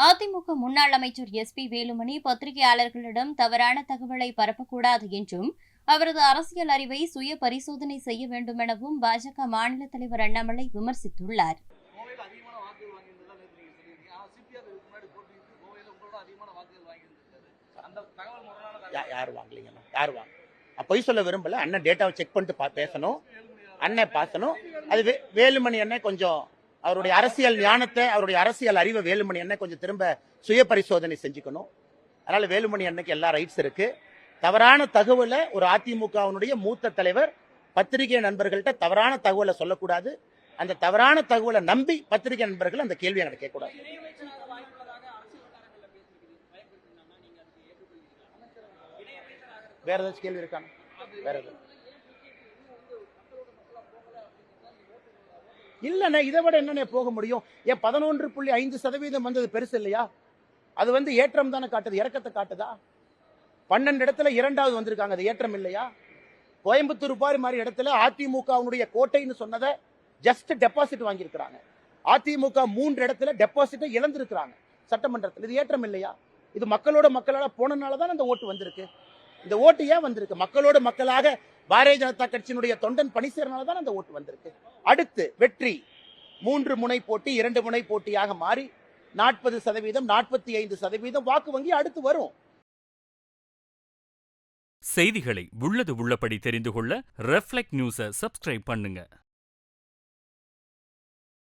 அதிமுக முன்னாள் அமைச்சர் எஸ்.பி. வேலுமணி பத்திரிகையாளர்களிடம் தவறான தகவலை பரப்பக்கூடாது என்றும், அவரது அரசியல் அறிவை சுய பரிசோதனை செய்ய வேண்டும் எனவும் பாஜக மாநில தலைவர் அண்ணாமலை விமர்சித்துள்ளார். பொய் சொல்ல விரும்பல. அண்ணன் டேட்டாவை செக் பண்ணிட்டு பேசணும். அண்ணன் பேசணும். அது வேலுமணி அண்ணன் கொஞ்சம் அவருடைய அரசியல் ஞானத்தை, அவருடைய அரசியல் அறிவை வேலுமணி அண்ணன் கொஞ்சம் திரும்ப சுய பரிசோதனை செஞ்சுக்கணும். அதனால வேலுமணி அண்ணனுக்கு எல்லா ரைட்ஸ் இருக்கு. தவறான தகவலை ஒரு அதிமுகவினுடைய மூத்த தலைவர் பத்திரிகை நண்பர்கள்ட்ட தவறான தகவலை சொல்லக்கூடாது. அந்த தவறான தகவலை நம்பி பத்திரிகை நண்பர்கள் அந்த கேள்வி எங்களை கேட்கக்கூடாது. வேற ஏதாச்சும் கேள்வி இருக்காங்க? வேற ஏதாவது இல்லண்ணே, இதை விட என்னென்ன போக முடியும்? ஏன் 11.5% வந்தது பெருசு இல்லையா? அது ஏற்றம் தானே காட்டுது, இறக்கத்தை காட்டுதா? 12 இடத்துல 2வது வந்திருக்காங்க, அது ஏற்றம் இல்லையா? கோயம்புத்தூர் மாதிரி இடத்துல அதிமுகவுடைய கோட்டைன்னு சொன்னதை ஜஸ்ட் டெபாசிட் வாங்கியிருக்கிறாங்க. அதிமுக 3 இடத்துல டெபாசிட்டை இழந்திருக்கிறாங்க சட்டமன்றத்தில். இது ஏற்றம் இல்லையா? இது மக்களால போனனாலதான் அந்த ஓட்டு வந்திருக்கு. இந்த ஓட்டு ஏன் வந்திருக்கு? மக்களோட மக்களாக பாரதிய ஜனதா கட்சியினுடைய தொண்டன் பணி செய்யறதுனாலதான் அந்த ஓட்டு வந்திருக்கு. அடுத்து வெற்றி 3 முனை போட்டி 2 முனை போட்டியாக மாறி 40%, 45% வாக்கு வங்கி அடுத்து வரும். செய்திகளை உள்ளது உள்ளபடி தெரிந்து கொள்ள ரெஃப்ளெக்ட் நியூஸை சப்ஸ்கிரைப் பண்ணுங்க.